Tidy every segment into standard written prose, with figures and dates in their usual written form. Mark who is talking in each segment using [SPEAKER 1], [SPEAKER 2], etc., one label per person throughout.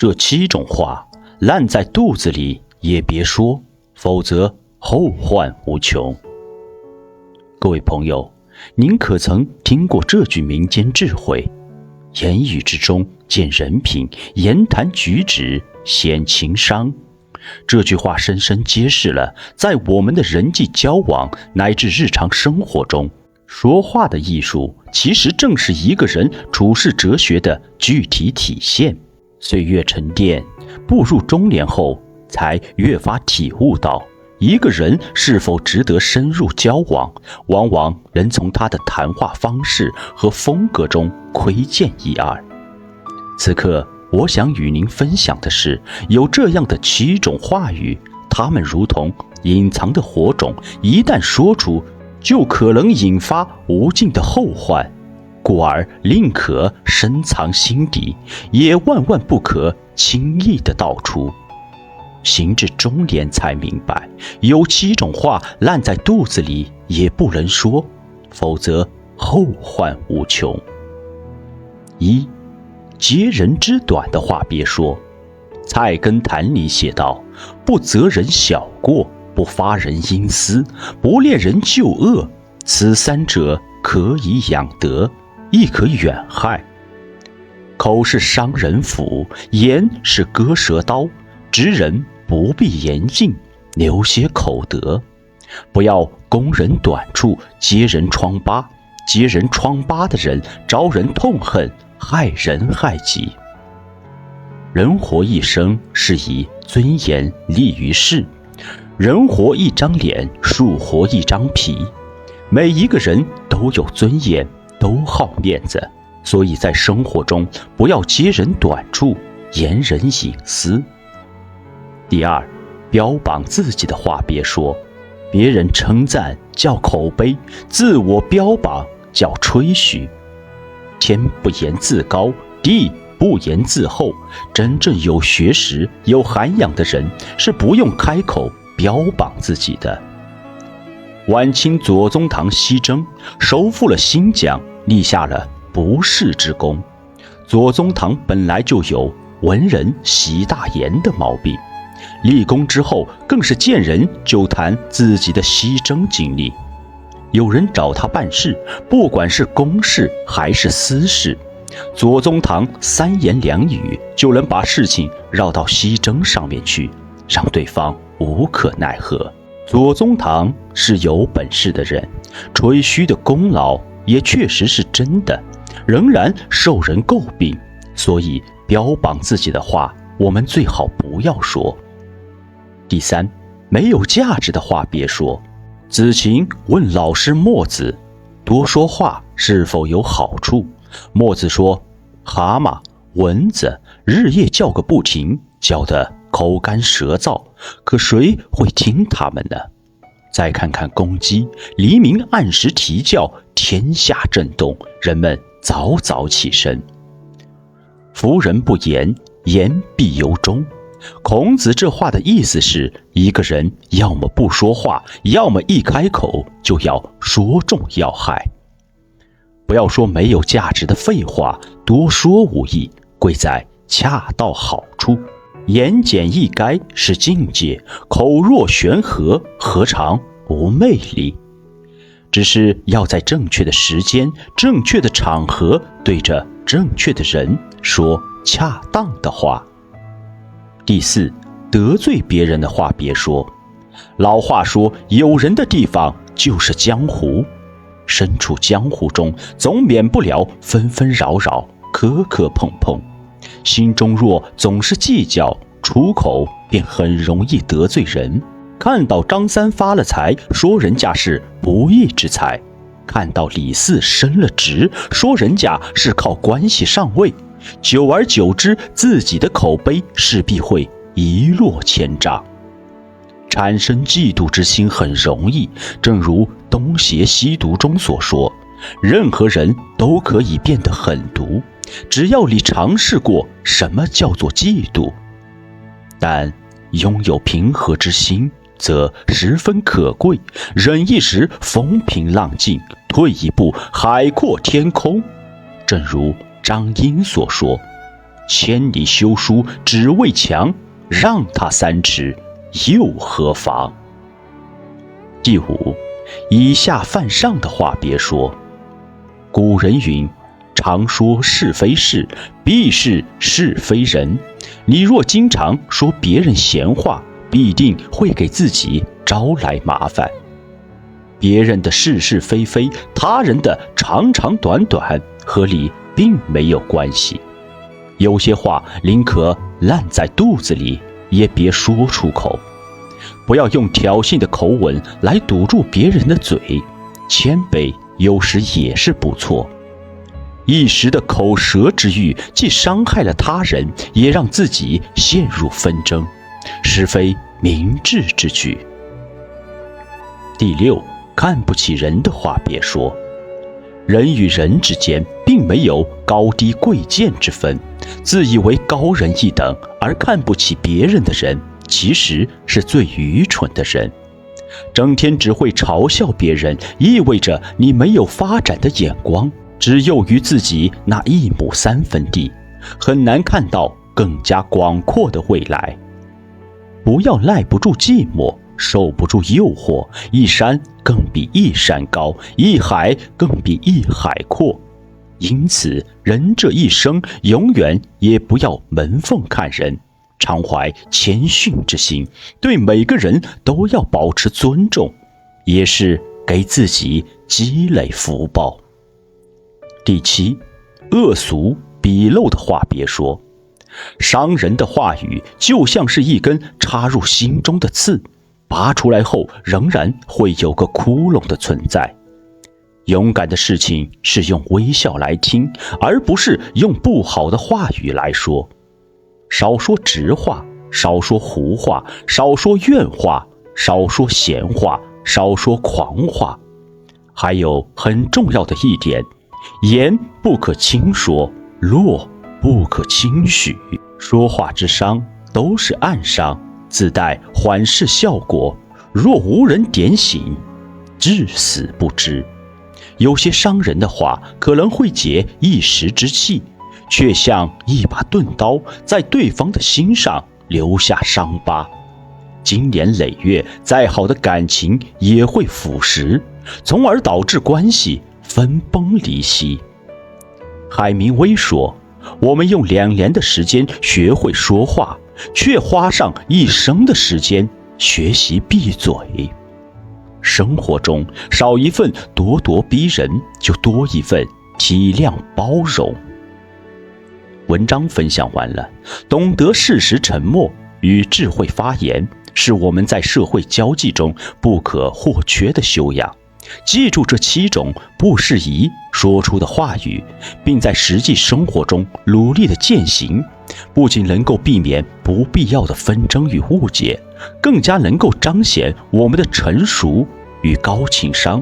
[SPEAKER 1] 这7种话烂在肚子里也别说，否则后患无穷。各位朋友，您可曾听过这句民间智慧？言语之中见人品，言谈举止显情商。这句话深深揭示了在我们的人际交往乃至日常生活中，说话的艺术其实正是一个人处世哲学的具体体现。岁月沉淀，步入中年后，才越发体悟到，一个人是否值得深入交往，往往能从他的谈话方式和风格中窥见一二。此刻我想与您分享的是，有这样的7种话语，它们如同隐藏的火种，一旦说出，就可能引发无尽的后患，故而宁可深藏心底，也万万不可轻易的道出。行至中年才明白，有7种话烂在肚子里也不能说，否则后患无穷。1. 揭人之短的话别说。菜根谭里写道：不责人小过，不发人阴私，不恋人旧恶，此3者可以养德，亦可远害。口是伤人斧，言是割舌刀，知人不必言尽，留些口德。不要攻人短处，揭人疮疤，揭人疮疤的人招人痛恨，害人害己。人活一生是以尊严立于世，人活一张脸，树活一张皮。每一个人都有尊严，都好面子，所以在生活中不要揭人短处，言人隐私。第2，标榜自己的话别说。别人称赞叫口碑，自我标榜叫吹嘘。天不言自高，地不言自厚。真正有学识有涵养的人是不用开口标榜自己的。晚清左宗棠西征，收复了新疆，立下了不世之功。左宗棠本来就有文人习大言的毛病，立功之后更是见人就谈自己的西征经历。有人找他办事，不管是公事还是私事，左宗棠3言2语就能把事情绕到西征上面去，让对方无可奈何。左宗棠是有本事的人，吹嘘的功劳也确实是真的，仍然受人诟病，所以标榜自己的话我们最好不要说。第3，没有价值的话别说。子禽问老师墨子，多说话是否有好处？墨子说，蛤蟆、蚊子日夜叫个不停，叫得口干舌燥，可谁会听他们呢？再看看公鸡，黎明按时啼叫，天下震动，人们早早起身。夫人不言，言必由衷。孔子这话的意思是，一个人要么不说话，要么一开口就要说中要害。不要说没有价值的废话，多说无益，贵在恰到好处。言简意赅是境界，口若悬河何尝无魅力？只是要在正确的时间、正确的场合，对着正确的人说恰当的话。第4，得罪别人的话别说。老话说，有人的地方就是江湖，身处江湖中，总免不了纷纷扰扰，磕磕碰碰。心中若总是计较，出口便很容易得罪人。看到张三发了财，说人家是不义之财；看到李四升了职，说人家是靠关系上位。久而久之，自己的口碑势必会一落千丈。产生嫉妒之心很容易，正如东邪西毒中所说，任何人都可以变得狠毒，只要你尝试过什么叫做嫉妒。但拥有平和之心则十分可贵，忍一时风平浪静，退一步海阔天空。正如张英所说，千里修书只为墙，让他3尺又何妨？第5，以下犯上的话别说。古人云：常说是非事，必是是非人。你若经常说别人闲话，必定会给自己招来麻烦。别人的是是非非，他人的长长短短，和你并没有关系。有些话宁可烂在肚子里，也别说出口。不要用挑衅的口吻来堵住别人的嘴，谦卑有时也是不错。一时的口舌之欲，既伤害了他人，也让自己陷入纷争，实非明智之举。第6，看不起人的话别说。人与人之间并没有高低贵贱之分，自以为高人一等而看不起别人的人，其实是最愚蠢的人。整天只会嘲笑别人，意味着你没有发展的眼光，只囿于自己那1亩3分地，很难看到更加广阔的未来。不要耐不住寂寞，受不住诱惑，一山更比一山高，一海更比一海阔。因此，人这一生永远也不要门缝看人，常怀谦逊之心，对每个人都要保持尊重，也是给自己积累福报。第7，恶俗鄙陋的话别说。伤人的话语就像是一根插入心中的刺，拔出来后仍然会有个窟窿的存在。勇敢的事情是用微笑来听，而不是用不好的话语来说。少说直话，少说胡话，少说怨话，少说闲话，少说狂话。还有很重要的一点，言不可轻说，落不可轻许。说话之伤都是暗伤，自带缓释效果，若无人点醒，至死不知。有些伤人的话可能会解一时之气，却像一把钝刀，在对方的心上留下伤疤。经年累月，再好的感情也会腐蚀，从而导致关系分崩离析。海明威说，我们用2年的时间学会说话，却花上一生的时间学习闭嘴。生活中少一份咄咄逼人，就多一份体谅包容。文章分享完了，懂得适时沉默与智慧发言，是我们在社会交际中不可或缺的修养。记住这7种不适宜说出的话语，并在实际生活中努力的践行，不仅能够避免不必要的纷争与误解，更加能够彰显我们的成熟与高情商。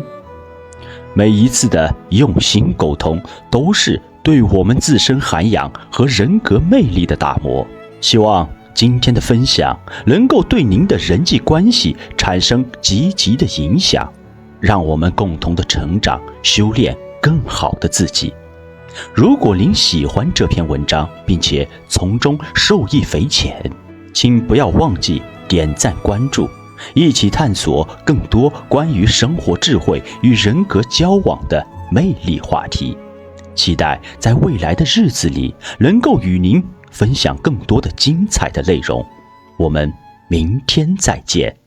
[SPEAKER 1] 每一次的用心沟通，都是对我们自身涵养和人格魅力的打磨。希望今天的分享能够对您的人际关系产生积极的影响，让我们共同的成长，修炼更好的自己。如果您喜欢这篇文章，并且从中受益匪浅，请不要忘记点赞关注，一起探索更多关于生活智慧与人格交往的魅力话题。期待在未来的日子里能够与您分享更多的精彩的内容。我们明天再见。